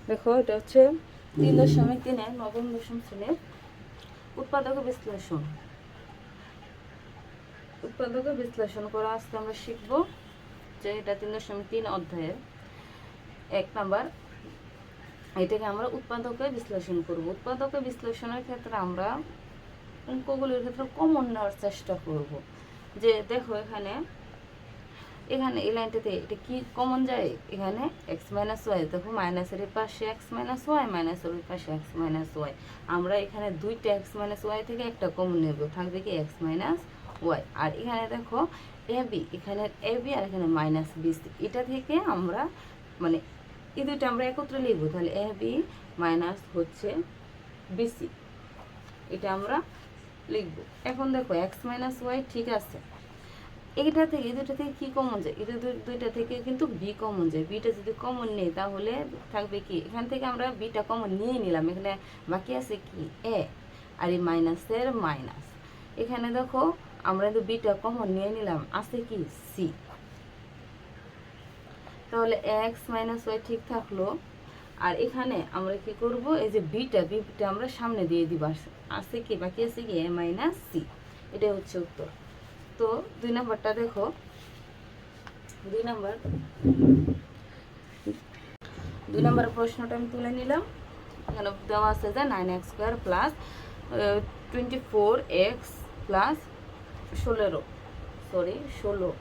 দেখো এটা হচ্ছে 3.3 নবম দশম শ্রেণীর উৎপাদক বিশ্লেষণ করা। আজকে আমরা শিখব যে এটা 3.3 অধ্যায়ের 1 নাম্বার। এটাকে আমরা উৎপাদকে বিশ্লেষণ করব। উৎপাদকে বিশ্লেষণের ক্ষেত্রে আমরা অঙ্কগুলির ক্ষেত্রে কমন নেওয়ার চেষ্টা করব। যে দেখো এখানে এই লাইনটাতে এটা কি কমন যায়, এখানে এক্স মাইনাস ওয়াই, দেখো মাইনাসের পাশে এক্স মাইনাস ওয়াই, মাইনাসের পাশে এক্স মাইনাস ওয়াই। আমরা এখানে দুইটা এক্স মাইনাস ওয়াই থেকে একটা কমন নেব, থাকবে কি এক্স মাইনাস ওয়াই। আর এখানে দেখো এ বি, এখানে এ বি আর এখানে মাইনাস বি সি, এটা থেকে আমরা মানে এই দুইটা আমরা একত্রে লিখবো, তাহলে এ বি মাইনাস হচ্ছে বিসি, এটা আমরা লিখবো। এখন দেখো এক্স মাইনাস ওয়াই ঠিক আছে, এইটা থেকে এই দুইটা থেকে কি কমন যায়, এটা দুইটা থেকে কিন্তু বি কমন যায়। বিটা যদি কমন নেই তাহলে থাকবে কি, এখান থেকে আমরা বিটা কমন নিয়ে নিলাম, এখানে বাকি আছে কি এ আর এই মাইনাসের মাইনাস। এখানে দেখো আমরা কিন্তু বিটা কমন নিয়ে নিলাম, আছে কি সি। তাহলে এক্স মাইনাস ওয়াই ঠিক থাকলো। আর এখানে আমরা কি করব, এই যে বিটা আমরা সামনে দিয়ে দিব, আছে কি বাকি আছে কি এ মাইনাস সি, এটাই হচ্ছে উত্তর। তো 2 নাম্বারটা দেখো, 2 নাম্বার প্রশ্নটা আমি তুলে নিলাম। এখানে দেওয়া আছে যে 9x² প্লাস 24x প্লাস 16।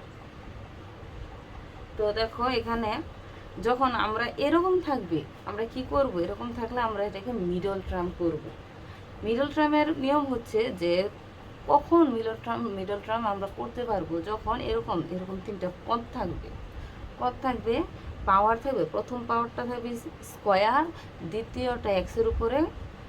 তো দেখো এখানে যখন আমরা এরকম থাকবে আমরা কি করব, এরকম থাকলে আমরা এটাকে মিডল টার্ম করব। মিডল টার্মের নিয়ম হচ্ছে যে কখন মিডল টার্ম আমরা করতে পারবো, যখন এরকম তিনটা পদ থাকবে, পাওয়ার থাকবে। প্রথম পাওয়ারটা থাকবে স্কয়ার, দ্বিতীয়টা এক্সের উপরে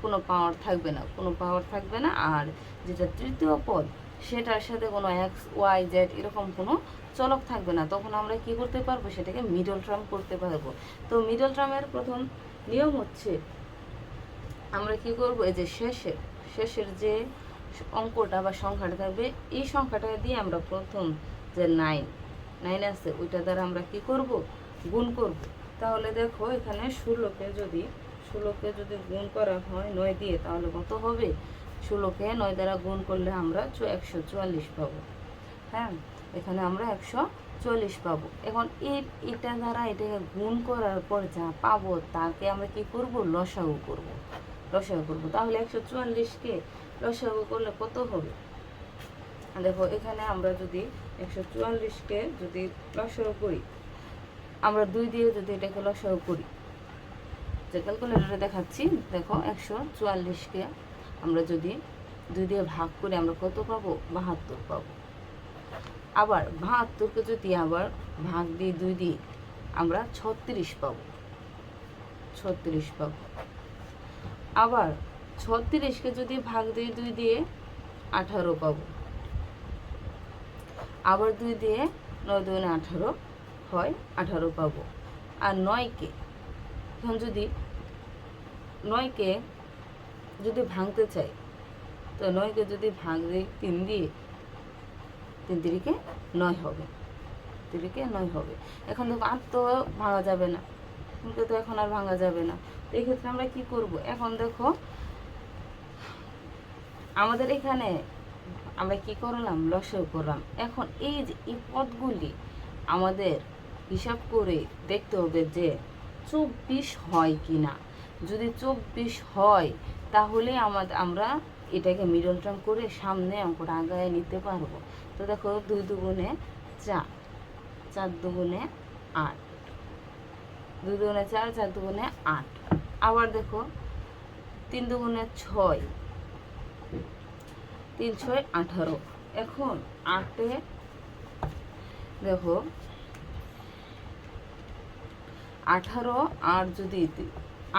কোনো পাওয়ার থাকবে না, আর যেটা তৃতীয় পদ সেটার সাথে কোনো এক্স ওয়াই জেড এরকম কোনো চলক থাকবে না। তখন আমরা কি করতে পারবো, সেটাকে মিডল টার্ম করতে পারবো। তো মিডল টার্মের প্রথম নিয়ম হচ্ছে আমরা কি করব, এই যে শেষের যে অঙ্কটা বা সংখ্যাটা থাকবে, এই সংখ্যাটা দিয়ে আমরা প্রথম যে 9 আছে ওইটা দ্বারা আমরা কি করব, গুণ করব। তাহলে দেখো এখানে 16কে যদি গুণ করা হয় 9 দিয়ে, তাহলে কত হবে, 16কে 9 দ্বারা গুণ করলে আমরা 144 পাবো। হ্যাঁ, এখানে আমরা 144 পাবো। এখন এটা দ্বারা এটাকে গুণ করার পর যা পাবো তাকে আমরা কি করব, লসাগু করব। তাহলে 144কে লসাগু করলে কত হবে, দেখো এখানে আমরা যদি 144কে যদি লসাগু করি, আমরা 2 দিয়ে যদি এটাকে লসাগু করি, যে ক্যালকুলেটরে দেখাচ্ছি, দেখো 144কে আমরা যদি 2 দিয়ে ভাগ করি আমরা কত পাবো, 72 পাবো। আবার 72কে যদি আবার ভাগ দিয়ে 2 দিয়ে আমরা 36 পাবো। আবার 36কে যদি ভাগ দিয়ে 2 দিয়ে 18 পাবো। আবার 2 দিয়ে 9 দুগুণে 18 হয়, 18 পাবো। আর 9কে এখন যদি 9কে যদি ভাঙতে চাই, তো 9কে যদি ভাগ দিই 3 দিয়ে, 3 তিরিকে 9 হবে, এখন দেখো আর তো ভাঙা যাবে না, কিন্তু তো এখন আর ভাঙা যাবে না। তো এই ক্ষেত্রে আমরা কি করব, এখন দেখো আমাদের এখানে আমরা কি করলাম, লসাগু করলাম। এখন এই যে এই পদগুলি আমাদের হিসাব করে দেখতে হবে যে 24 হয় কি না। যদি 24 হয় তাহলে আমরা এটাকে মিডল টার্ম করে সামনে অঙ্কটা আগায় নিতে পারবো। তো দেখো 2 দুগুণে 4, 4 দুগুণে 8, 2 দুগুণে 4, 4 দুগুণে 8। আবার দেখো 3 দুগুণে 6, 3 6 18। এখন 8-এ দেখো 18 আর যদি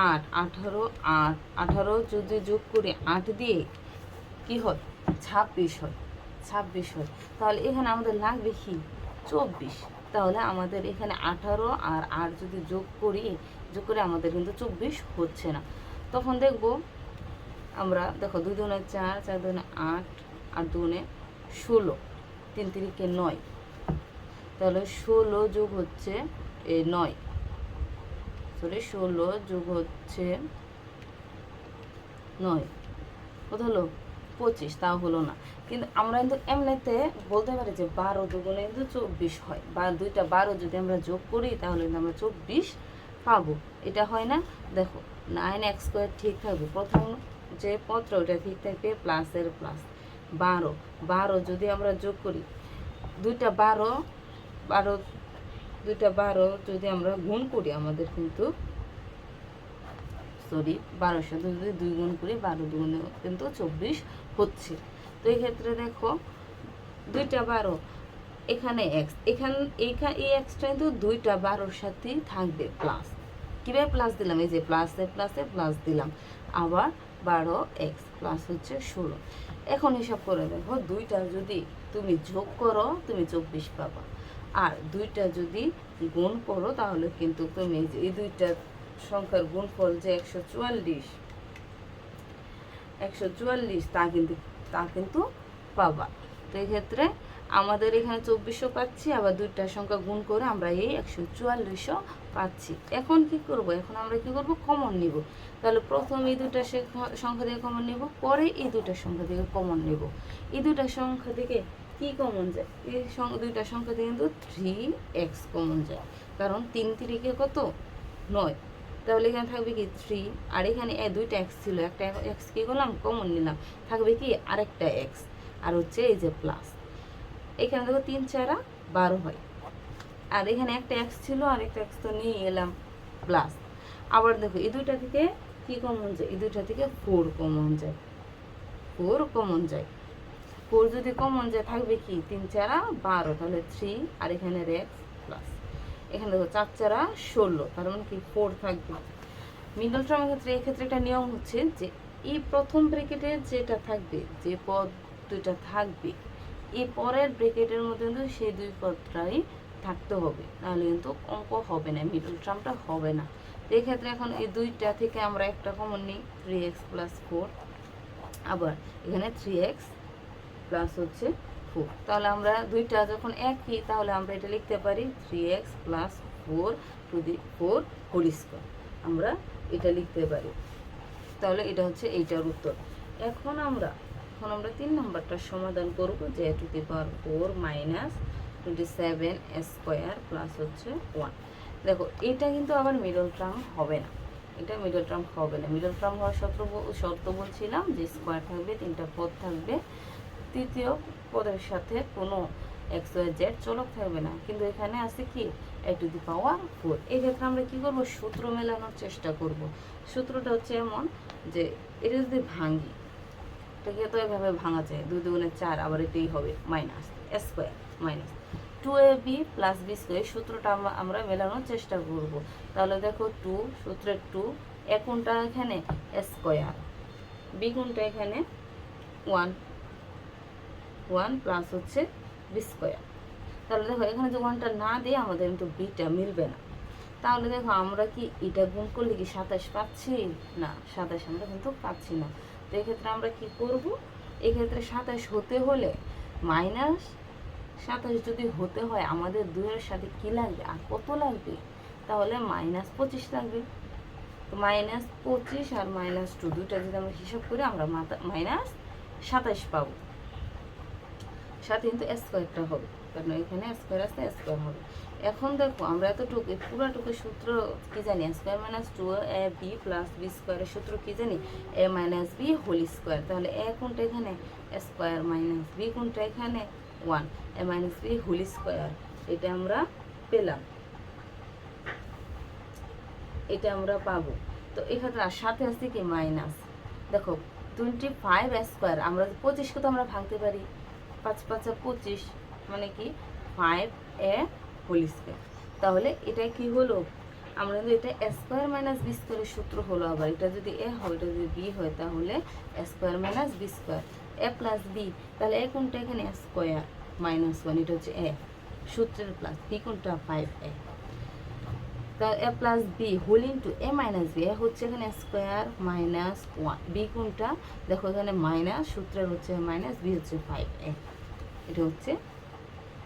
8, 18 যদি যোগ করে 8 দিয়ে কি হয়, 26 হয়। তাহলে এখানে আমাদের লাগবে কি, 24। তাহলে আমাদের এখানে 18 আর 8 যদি যোগ করে আমাদের কিন্তু 24 হচ্ছে না। তখন দেখবো আমরা, দেখো 2 দুগুণে 4, 4 দুগুণে 8, 8 দুগুণে 16, 3 তিরিকে 9। তাহলে 16 যোগ হচ্ছে 9, সরি 16 যোগ হচ্ছে 9, কত হলো 25, তাও হলো না। কিন্তু আমরা কিন্তু এমনিতে বলতে পারি যে 12 দুগুণে কিন্তু 24 হয়, বা দুইটা 12 যদি আমরা যোগ করি তাহলে কিন্তু আমরা 24 পাবো। এটা হয় না? দেখো 9x² ঠিক থাকবে, প্রথম যে পত্র ওটা ঠিক থাকবে, প্লাসের প্লাস 12 যদি আমরা যোগ করি, দুইটা 12 যদি আমরা গুণ করি, আমাদের কিন্তু সরি 12 সাথে যদি 2 গুণ করি, 12 দুগুণে কিন্তু 24 হচ্ছে। তো এই ক্ষেত্রে দেখো দুইটা 12, এখানে এক্স, এই এক্সটা কিন্তু দুইটা 12-র সাথেই থাকবে প্লাস। কীভাবে প্লাস দিলাম? এই যে প্লাসে প্লাস দিলাম, আবার 12x প্লাস হচ্ছে 16। এখন হিসাব করে দেখো, দুইটা যদি তুমি যোগ করো তুমি 24 পাবা, আর দুইটা যদি গুণ করো তাহলে কিন্তু তুমি এই দুইটা সংখ্যার গুণফল যে 144 তা কিন্তু পাবা। তো এই ক্ষেত্রে আমাদের এখানে 2400 পাচ্ছি, আবার দুইটা সংখ্যা গুণ করে আমরা এই 14400 পাচ্ছি। এখন কি করব? এখন আমরা কি করব? কমন নিব। তাহলে প্রথম এই দুইটা সংখ্যা থেকে কমন নিব, পরে এই দুইটা সংখ্যা থেকে কমন নিব। এই দুইটা সংখ্যা থেকে কি কমন যায়? এই দুইটা সংখ্যা থেকে কিন্তু 3x কমন যায়, কারণ 3 3 কত? 9। তাহলে এখানে থাকবে কি 3, আর এখানে দুইটা এক্স ছিল, একটা এক্স কি করলাম? কমন নিলাম, থাকবে কি আরেকটা এক্স, আর হচ্ছে এই যে প্লাস। এখানে দেখো 3 4 12 হয়, আর এখানে একটা এক্স ছিল আর একটা এক্স তো নিয়ে এলাম প্লাস। আবার দেখো এই দুইটা থেকে কি কমন যায়? এই দুইটা থেকে 4 কমন যায়, 4 যদি কমন যায় থাকবে কি 3 4 12, তাহলে 3, আর এখানে এক্স প্লাস। এখানে দেখো 4 4 16, তার মানে কি 4 থাকবে। মিডল টার্মের ক্ষেত্রে এই ক্ষেত্রে একটা নিয়ম হচ্ছে যে এই প্রথম ব্র্যাকেটে যেটা থাকবে, যে পদ দুইটা থাকবে, এই পরের ব্র্যাকেটের মধ্যে কিন্তু সেই দুই পদটাই থাকতে হবে, নাহলে কিন্তু অঙ্ক হবে না, মিডল টার্মটা হবে না। এই ক্ষেত্রে এখন এই দুইটা থেকে আমরা একটা কমন নিই, 3x প্লাস 4, আবার এখানে 3x প্লাস হচ্ছে 4। তাহলে আমরা দুইটা যখন একই, তাহলে আমরা এটা লিখতে পারি 3x plus 4 to the 4 whole square, আমরা এটা লিখতে পারি। তাহলে এটা হচ্ছে এইটার উত্তর। এখন আমরা 3 নম্বরটার সমাধান করব, যে two the power 4 minus 27 square plus হচ্ছে 1। দেখো এটা কিন্তু আবার মিডল টার্ম হবে না, এটা মিডল টার্ম হবে না। মিডল টার্ম হওয়ার শর্ত বলছিলাম যে স্কয়ার থাকবে, 3টা পদ থাকবে, তৃতীয় পদের সাথে কোনো এক্স ওয়াই জেড চলক থাকবে না, কিন্তু এখানে আছে কি a টু দি পাওয়ার 4। এই ক্ষেত্রে আমরা কি করব? সূত্র মেলানোর চেষ্টা করব। সূত্রটা হচ্ছে এমন যে এটা যদি ভাঙি, এটাকে তো এভাবে ভাঙা যায়, 2 2 4, আবার এটাই হবে minus square minus 2ab plus b square. সূত্রটা আমরা মেলানোর চেষ্টা করব। তাহলে দেখো 2 সূত্রের 2, এ কোনটা এখানে স্কয়ার, বি কোনটা এখানে 1 প্লাস হচ্ছে বি স্কয়ার। তাহলে দেখো এখানে যে 1টা না দিয়ে আমাদের কিন্তু বিটা মিলবে না। তাহলে দেখো আমরা কি এটা গুণ করলে কি 27 পাচ্ছি? না, 27 আমরা কিন্তু পাচ্ছি না। তো এক্ষেত্রে আমরা কি করব? এক্ষেত্রে 27 হতে হলে মাইনাস 27 যদি হতে হয়, আমাদের 2-এর সাথে কি লাগবে আর কত লাগবে? তাহলে -25 লাগবে। তো -25 আর -2 দুইটা যদি আমরা হিসাব করি, আমরা -27 পাবো। সাথে কিন্তু স্কয়ারটা হবে, কারণ এখানে স্কয়ার আছে, স্কয়ার হবে। এখন দেখো আমরা এতটুকু পুরোটুকু সূত্র কি জানি? Square minus 2ab plus b স্কয়ারের সূত্র কি জানি? a minus b whole square. তাহলে a কোনটা এখানে? স্কয়ার মাইনাস বি কোনটা এখানে? 1, a minus b whole square. এটা আমরা পেলাম, এটা আমরা পাবো। তো এখানে সাথে আছে কি মাইনাস, দেখো 25 স্কয়ার, আমরা 25কে তো আমরা ভাঙতে পারি, 5 5 25, মানে কি 5a হোল স্কয়ার। তাহলে এটা কি হলো? আমরা কিন্তু এটা স্কয়ার মাইনাস বি স্কয়ারের সূত্র হলো। আবার এটা যদি a হয়, এটা যদি b হয়, তাহলে square minus b square, a plus b. তাহলে a কোনটা এখানে? স্কয়ার মাইনাস 1, এটা হচ্ছে a সূত্রের প্লাস, b কোনটা? 5a। তাহলে a plus b whole into a minus b, হচ্ছে এখানে স্কয়ার মাইনাস 1, বি কোনটা? দেখো এখানে মাইনাস, সূত্রের হচ্ছে মাইনাস, বি হচ্ছে 5a। এটা হচ্ছে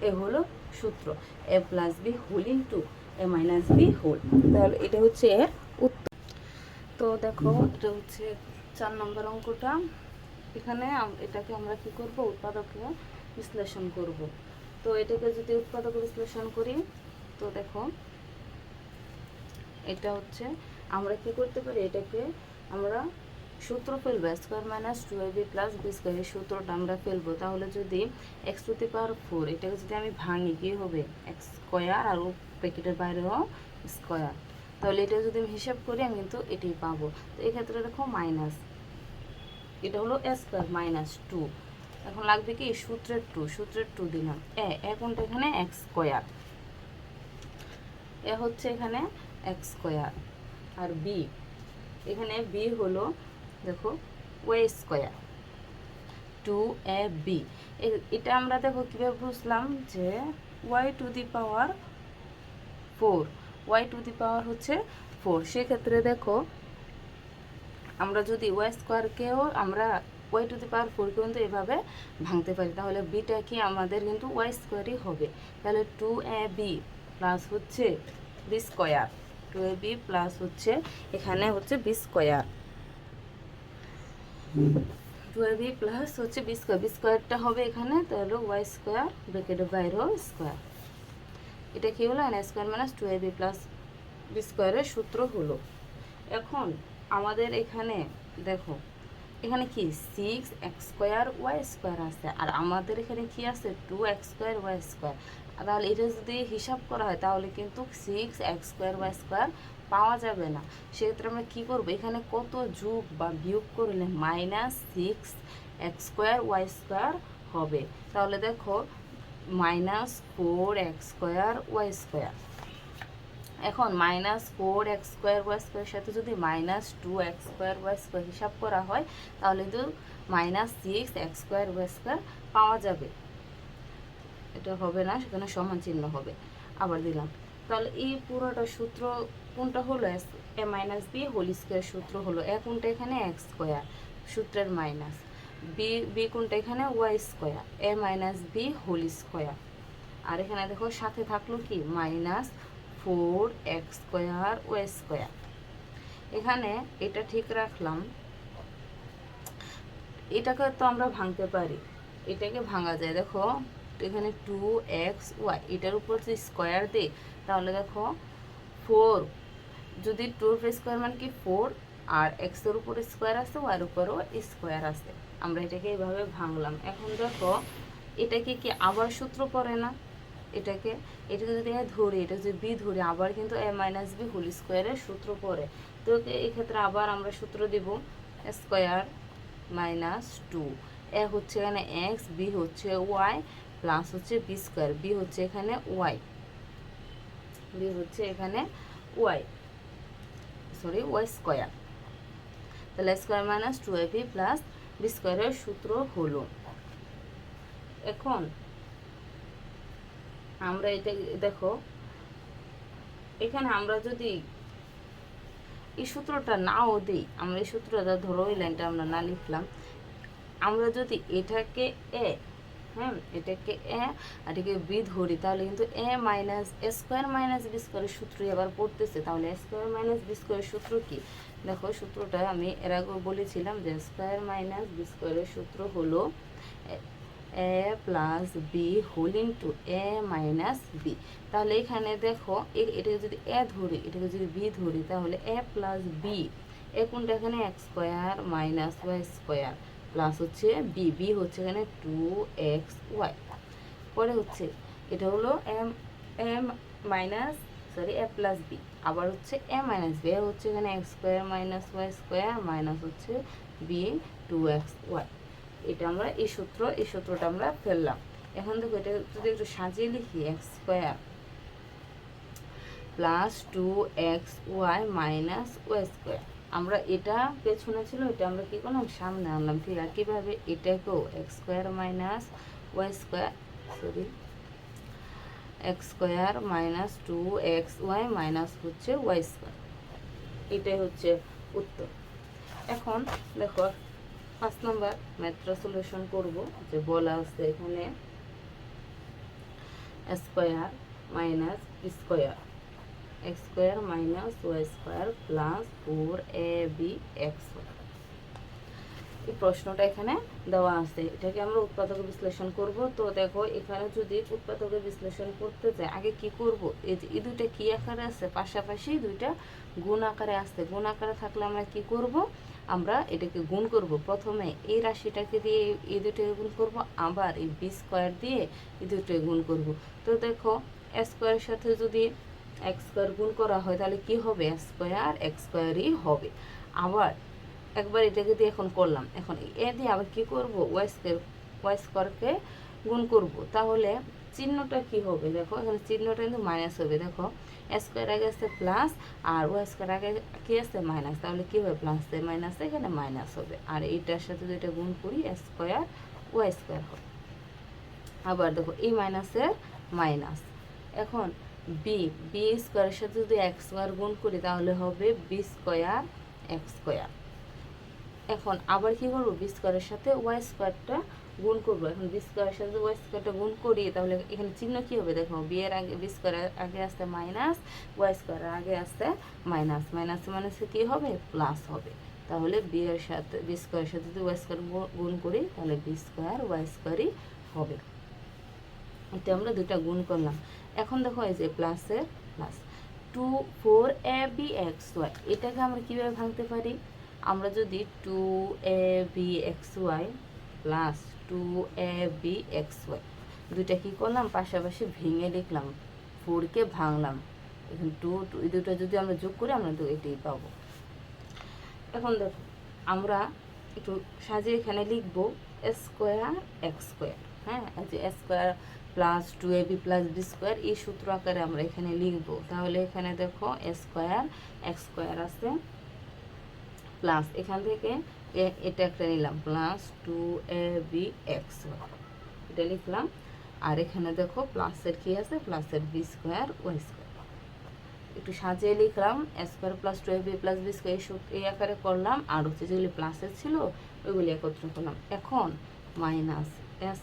এ হলো সূত্র, a plus b whole into a minus b whole. তাহলে এটা হচ্ছে এর উত্তর। তো দেখো এটা হচ্ছে 4 নম্বর অঙ্কটা। এখানে এটাকে আমরা কি করব, উৎপাদকে বিশ্লেষণ করব। তো এটাকে যদি উৎপাদক বিশ্লেষণ করি, তো দেখো এটা হচ্ছে আমরা কি করতে পারি, এটাকে আমরা সূত্র ফেলবো, square minus 2ab plus b square, এই সূত্রটা আমরা ফেলবো। তাহলে যদি এক্স টু দি পাওয়ার 4, এটাকে যদি আমি ভাঙি কি হবে, এক্স স্কোয়ার আর ব্র্যাকেটের বাইরেও স্কোয়ার। তাহলে এটা যদি আমি হিসাব করি আমি কিন্তু এটাই পাবো। তো এক্ষেত্রে দেখো মাইনাস, এটা হলো এ স্কোয়ার মাইনাস 2। এখন লাগবে কি সূত্রের 2 দিলাম। কোনটা এখানে এক্স স্কোয়ার, এ হচ্ছে এখানে এক্স স্কোয়ার, আর বি এখানে বি হলো দেখো ওয়াই স্কোয়ার 2ab। এটা আমরা দেখো কীভাবে বুঝলাম যে y to the power 4, y to the power হচ্ছে 4। সেক্ষেত্রে দেখো আমরা যদি ওয়াই স্কোয়ারকেও আমরা ওয়াই টু দি পাওয়ার 4 কিন্তু এভাবে ভাঙতে পারি, তাহলে বিটা কি আমাদের কিন্তু ওয়াই স্কোয়ারই হবে। তাহলে 2ab প্লাস হচ্ছে বি স্কোয়ার, 2ab প্লাস হচ্ছে এখানে হচ্ছে বি স্কোয়ার, 2ab প্লাস হচ্ছে বি স্কোয়ার, বি স্কোয়ারটা হবে এখানে, তাহলে ওয়াই স্কোয়ার ব্র্যাকেটের বাইরেও স্কোয়ার। এটা কি হলো, n square minus 2ab plus b স্কোয়ারের সূত্র হলো। এখন আমাদের এখানে দেখো এখানে কি 6x স্কোয়ার ওয়াই স্কোয়ার আছে, আর আমাদের এখানে কি আছে 2x স্কোয়ার ওয়াই স্কোয়ার। তাহলে এটা যদি হিসাব করা হয় তাহলে কিন্তু 6x স্কোয়ার ওয়াই স্কোয়ার পাওয়া যাবে না। সেক্ষেত্রে আমরা কি করব, এখানে কত যোগ বা বিয়োগ করলে minus 6x square y square হবে। তাহলে দেখো minus 4x square y square. এখন মাইনাস 4x স্কোয়ার ওয়াই স্কোয়ারের সাথে যদি minus 2x square y square হিসাব করা হয় তাহলে কিন্তু minus 6x square y square পাওয়া যাবে। এটা হবে না, সেখানে সমান চিহ্ন হবে। আবার দিলাম, তাহলে এই পুরোটা সূত্র কোনটা হলো, এ মাইনাস বি হোল স্কোয়ার সূত্র হলো। এ কোনটা এখানে এক্স স্কোয়ার সূত্রের মাইনাস, বি কোনটা এখানে ওয়াই স্কোয়ার, এ মাইনাস বি হোল স্কোয়ার। আর এখানে দেখো সাথে থাকলো কি minus 4x square y square. এখানে এটা ঠিক রাখলাম, এটাকে তো আমরা ভাঙতে পারি, এটাকে ভাঙা যায়। দেখো এখানে 2xy, এটার উপর যদি স্কোয়ার দিই তাহলে দেখো 4, যদি 2 স্কোয়ার মানে কি 4, আর এক্সের উপর স্কোয়ার আছে, ওয়ার উপরও স্কোয়ার আছে। আমরা এটাকে এইভাবে ভাঙলাম। এখন দেখো এটাকে কি আবার সূত্র পড়ে না, এটাকে যদি ধরি, এটা যদি বি ধরি, আবার কিন্তু এ মাইনাস বি হোল স্কোয়ারের সূত্র পড়ে। তো এক্ষেত্রে আবার আমরা সূত্র দিব স্কোয়ার মাইনাস 2, এ হচ্ছে এখানে এক্স, বি হচ্ছে ওয়াই, প্লাস হচ্ছে বি স্কোয়ার, বি হচ্ছে এখানে ওয়াই, বি হচ্ছে এখানে ওয়াই, সরি ওয়াই স্কোয়ার। তাহলে square minus 2ab plus b স্কোয়ারের সূত্র হলো। এখন আমরা এটা দেখো এখানে আমরা যদি এই সূত্রটা নাও দিই, আমরা এই সূত্রটা ধরো এই লাইনটা আমরা না লিখলাম, আমরা যদি এটাকে এ, হ্যাঁ এটাকে এ আর এটাকে বি ধরি তাহলে কিন্তু এ মাইনাস এ স্কোয়ার মাইনাস বি স্কোয়ারের সূত্রই আবার পড়তেছে। তাহলে এ স্কোয়ার মাইনাস বি স্কোয়ারের সূত্র কি, দেখো সূত্রটা আমি এর আগেও বলেছিলাম যে স্কোয়ার মাইনাস বি স্কোয়ারের সূত্র হলো এ plus b whole into a minus B. তাহলে এখানে দেখো এটাকে যদি এ ধরি, এটাকে যদি বি ধরি, তাহলে এ প্লাস বি, এ কোনটা এখানে x square minus y square, plus হচ্ছে বি, বি হচ্ছে এখানে 2xy। পরে হচ্ছে এটা হলো m minus sorry a plus b, আবার হচ্ছে এ মাইনাস বি, হচ্ছে এখানে x square minus y square minus হচ্ছে বি 2xy। এটা আমরা এই সূত্রটা আমরা ফেললাম। এখন দেখো এটা যদি একটু সাজিয়ে লিখি, x square plus 2xy minus y square. আমরা এটা পেছনে ছিল, এটা আমরা কি করলাম সামনে আনলাম। ঠিক আছে, কীভাবে, এটাকেও x square minus y square, sorry x square minus 2xy minus হচ্ছে ওয়াই স্কোয়ার, এটাই হচ্ছে উত্তর। এখন দেখো 5 নম্বর ম্যাথটা সলিউশন করব। যে বলা আছে এখানে square minus square x square minus y square plus 4ab x. এই প্রশ্নটা এখানে দেওয়া আছে, এটাকে আমরা উৎপাদকে বিশ্লেষণ করব। তো দেখো এখানে যদি উৎপাদকে বিশ্লেষণ করতে চাই আগে কি করব, এই যে এই দুইটা কি আকারে আছে, পাশাপাশি দুইটা গুণ আকারে আছে। গুণ আকারে থাকলে আমরা কি করব, আমরা এটাকে গুণ করব। প্রথমে এই রাশিটাকে দিয়ে এই দুইটাকে গুণ করব, আবার এই বি স্কোয়ার দিয়ে এই দুইটাকে গুণ করব। তো দেখো এ স্কোয়ারের সাথে যদি এক্স স্কোয়ার গুণ করা হয় তাহলে কি হবে, স্কোয়ার এক্স স্কোয়ারই হবে। আবার একবার এটাকে দিয়ে এখন করলাম, এখন এ দিয়ে আবার কি করব, ওয়াই স্কোয়ারকে গুণ করব। তাহলে চিহ্নটা কি হবে, দেখো এখানে চিহ্নটা কিন্তু মাইনাস হবে। দেখো স্কোয়ার আগে আসছে প্লাস আর ওয়াই স্কোয়ার আগে কি আসছে মাইনাস, তাহলে কি হবে প্লাস মাইনাস এখানে মাইনাস হবে। আর এইটার সাথে যদি এটা গুণ করি স্কোয়ার ওয়াই স্কোয়ার হবে। আবার দেখো এই মাইনাসের মাইনাস, এখন বি স্কোয়ারের সাথে যদি এক্স স্কোয়ার গুণ করি তাহলে হবে বি স্কোয়ার এক্স স্কোয়ার। এখন আবার কি করবো, বি স্কোয়ারের সাথে ওয়াই স্কোয়ারটা গুণ করবো। এখন বি স্কোয়ারের সাথে ওয়াই স্কোয়ারটা গুণ করি তাহলে এখানে চিহ্ন কি হবে, দেখো বি এর আগে বি স্কোয়ারের আগে আসতে মাইনাস, ওয়াই স্কোয়ারের আগে আসতে মাইনাস, মাইনাসে মাইনাসে কি হবে প্লাস হবে। তাহলে বি এর সাথে বি স্কোয়ারের সাথে যদি ওয়াই স্কোয়ার গুণ করি তাহলে বি স্কোয়ার ওয়াই স্কোয়ারই হবে। এটা আমরা দুইটা গুণ করলাম। এখন দেখো এই যে প্লাসের প্লাস 4ab xy, এটাকে আমরা কিভাবে ভাঙতে পারি, আমরা যদি 2ab xy plus 2ab xy দুইটা কি করলাম পাশাপাশি ভেঙে লিখলাম, 4কে ভাঙলাম, এখন 2 এই দুটো যদি আমরা যোগ করি আমরা তো এটাই পাবো। এখন দেখো আমরা একটু সাজিয়ে এখানে লিখবো স্কোয়ার এক্স স্কোয়ার, হ্যাঁ যে square plus 2ab plus b square এই সূত্র আকারে আমরা এখানে লিখব। তাহলে এখানে দেখো স্কোয়ার এক্স স্কোয়ার আছে প্লাস এখান থেকে এটা একটা নিলাম প্লাস 2ab এক্স এটা লিখলাম। আর এখানে দেখো প্লাসের কি আছে, প্লাসের বি স্কোয়ার ওয়াই স্কোয়ার একটু সাজিয়ে লিখলাম, square plus 2ab plus b square এই আকারে করলাম। আর হচ্ছে যেগুলি প্লাসের ছিল ওইগুলি একত্র করলাম। এখন মাইনাস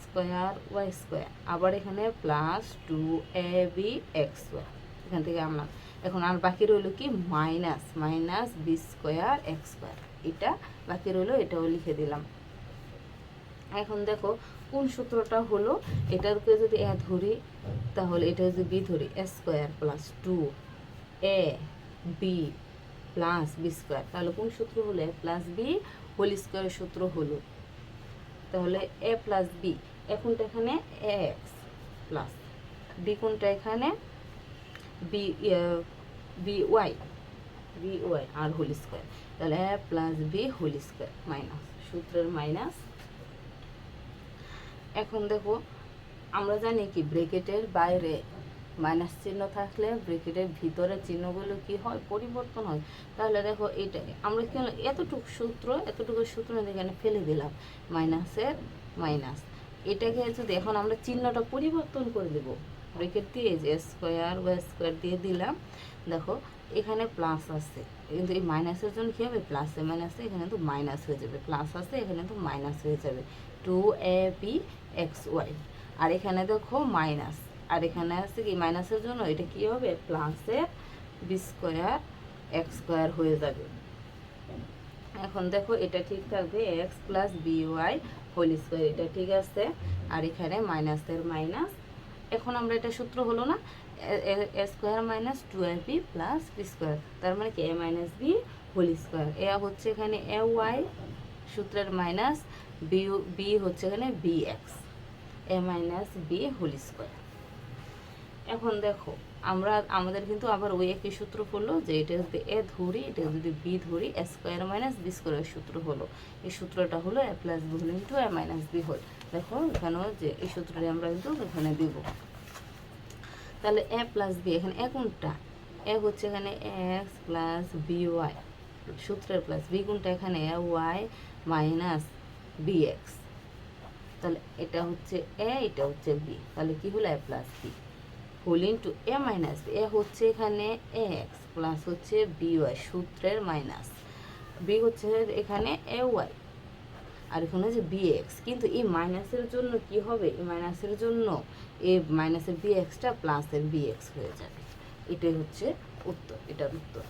স্কোয়ার ওয়াই স্কোয়ার, আবার এখানে প্লাস 2ab এক্স ওয়াই এখান থেকে আমরা এখন আর বাকি রইল কি minus minus b square x square, এটা বাকি রইল, এটাও লিখে দিলাম। এখন দেখো কোন সূত্রটা হলো, এটাকে যদি এ ধরি তাহলে এটা যদি বি ধরি square plus 2ab plus b square, তাহলে কোন সূত্র হলো এ প্লাস বি হোল স্কোয়ারের সূত্র হলো। তাহলে এ প্লাস বি এখনটা এখানে এক্স প্লাস বি কোনটা এখানে বি বি ওয়াই আর হোল স্কোয়ার, তাহলে a plus b whole square minus সূত্রের মাইনাস। এখন দেখো আমরা জানি কি ব্র্যাকেটের বাইরে মাইনাস চিহ্ন থাকলে ব্র্যাকেটের ভিতরে চিহ্নগুলো কি হয় পরিবর্তন হয়। তাহলে দেখো এইটাকে আমরা কি এতটুকু সূত্র এখানে ফেলে দিলাম মাইনাসের মাইনাস, এটাকে যদি এখন আমরা চিহ্নটা পরিবর্তন করে দেব ব্র্যাকেট দিয়ে যে স্কোয়ার ওয়াই স্কোয়ার দিয়ে দিলাম, দেখো এখানে প্লাস আছে কিন্তু এই মাইনাসের জন্য কী হবে প্লাসে মাইনাসে এখানে তো মাইনাস হয়ে যাবে, প্লাস আছে এখানে তো মাইনাস হয়ে যাবে 2ab xy। আর এখানে দেখো মাইনাস আর এখানে আছে কি মাইনাসের জন্য এটা কি হবে প্লাসের বি স্কোয়ার এক্স স্কোয়ার হয়ে যাবে। এখন দেখো এটা ঠিক থাকবে x plus b y whole square, এটা ঠিক আছে। আর এখানে মাইনাসের মাইনাস, এখন আমরা এটা সূত্র হলো না a square minus 2ab plus b square, তার মানে কি a minus b whole square. A হচ্ছে এখানে এ ওয়াই সূত্রের মাইনাস বি হচ্ছে এখানে b x a minus b whole square. এখন দেখো আমাদের কিন্তু আবার ওই একই সূত্র হলো যে এটা যদি এ ধরি এটা যদি বি ধরি স্কোয়ার মাইনাস বি স্কোয়ারের সূত্র হলো, এই সূত্রটা হলো এ plus b whole into a minus b whole. দেখো এখানেও যে এই সূত্রটি আমরা কিন্তু এখানে দিব। তাহলে এ প্লাস বি এখানে এ কোনটা এ হচ্ছে এখানে এক্স প্লাস বি ওয়াই সূত্রের প্লাস বি কোনটা এখানে a Y minus B x, তাহলে এটা হচ্ছে এ এটা হচ্ছে বি, তাহলে কি হলো এ plus b whole into a minus B, এ হচ্ছে এখানে এক্স প্লাস হচ্ছে বি ওয়াই সূত্রের মাইনাস বি হচ্ছে এখানে এ ওয়াই আর এখানে হচ্ছে বি এক্স, কিন্তু এই মাইনাসের জন্য কি হবে এই মাইনাসের জন্য এই মাইনাসের বি এক্সটা প্লাসের বি এক্স হয়ে যাবে, এটাই হচ্ছে উত্তর, এটার উত্তর।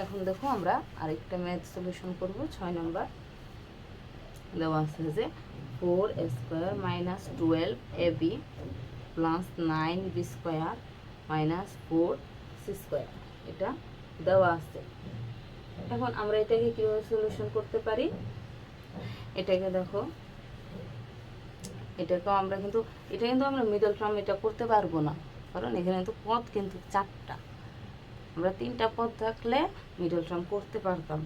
এখন দেখো আমরা আরেকটা ম্যাথ সলিউশন করব। 6 নম্বর দেওয়া আছে যে 4a² - 12ab + 9b² - 4c², এটা দেওয়া আছে। এখন আমরা এটাকে কিভাবে সলিউশন করতে পারি? এটাকে দেখো, এটাকেও আমরা কিন্তু আমরা মিডল টার্ম এটা করতে পারবো না, কারণ এখানে কিন্তু পদ কিন্তু 4টা। আমরা 3টা পদ থাকলে মিডল টার্ম করতে পারতাম।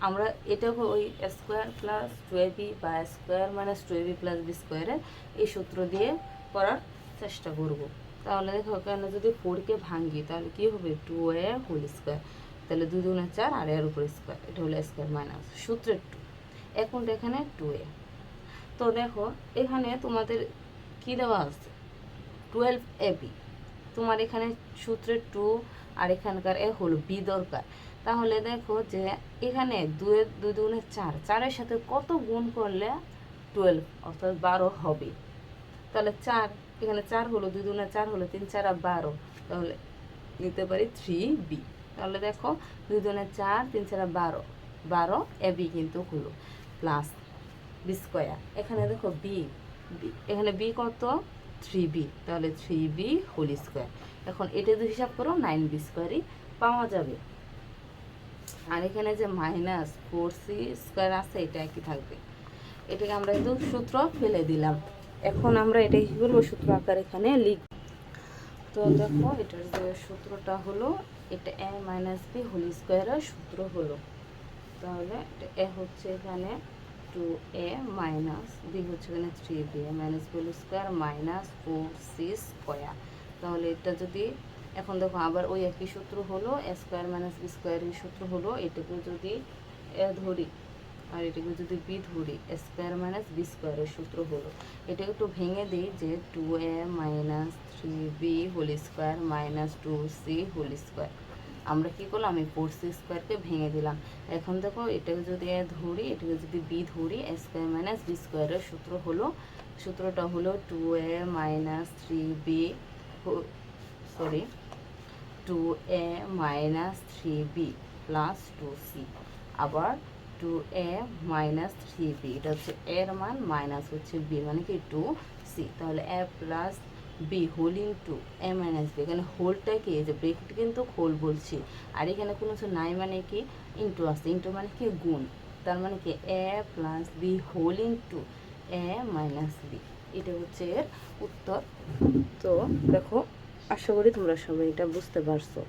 আমরা এটাকে ওই স্কোয়ার প্লাস 2ab বা square minus 2ab plus b² এই সূত্র দিয়ে করার চেষ্টা করব। তাহলে দেখো কেন, যদি 4কে ভাঙি তাহলে কি হবে 2a হোল স্কোয়ার, তাহলে 2 2 4 আর এর উপর স্কোয়ার, এটা হলো স্কোয়ার মাইনাস সূত্রের 2। এখন এখানে 2a। তো দেখো এখানে তোমাদের কি দেওয়া আছে 12ab, তোমার এখানে সূত্রের 2 আর এখানকার এ হলো বি দরকার। তাহলে দেখো যে এখানে 2 2 2 4, 4-এর সাথে কত গুণ করলে 12 অর্থাৎ 12 হবে? তাহলে 4, এখানে 4 হলো, 2 2 4 হলো, 3 4 12, তাহলে নিতে পারি 3b। তাহলে দেখো 2 2 4, 3 4 12, 12 ab কিন্তু হলো প্লাস b²। এখানে দেখো বি, এখানে বি কত 3b, তাহলে 3b হোল স্কোয়ার। এখন এটা যদি হিসাব করো 9b² পাওয়া যাবে। আর এখানে যে -4c² আছে এটা একই থাকবে। এটাকে আমরা কিন্তু সূত্র ফেলে দিলাম। এখন আমরা এটা কি করবো, সূত্র আকার এখানে লিখব। তো দেখো এটার যে সূত্রটা হলো, এটা a - b হোল স্কোয়ারের সূত্র হলো। তাহলে এ হচ্ছে এখানে 2a - b হচ্ছে এখানে 3b - b whole square -4c²। তাহলে এটা যদি এখন দেখো আবার ওই একই সূত্র হলো, a² - b² এর সূত্র হলো। এটাকে যদি এ ধরি আর এটাকে যদি বি ধরি, a² - b² এর সূত্র হলো। এটাকে একটু ভেঙে দিই যে 2a - 3b whole square -2c whole square. আমরা কি করলাম, এই 4c² ভেঙে দিলাম। এখন দেখো এটাকে যদি এ ধরি, এটাকে যদি বি ধরি, a² - b² এর সূত্র হলো, সূত্রটা হলো 2a - 3b 2a - 3b plus 2c, আবার 2a - 3b, এটা হচ্ছে এর মান মাইনাস হচ্ছে বি মানে কি 2c। তাহলে a plus b whole into a minus b, এখানে হোলটা কি, এই যে ব্রেকেট কিন্তু হোল বলছি, আর এখানে কোনো কিছু নাই মানে কি ইন্টু আছে, ইন্টু মানে কি গুণ, তার মানে কি a plus b whole into a minus b, এটা হচ্ছে এর উত্তর। তো দেখো আশা করি তোমরা সবাই এটা বুঝতে পারছো।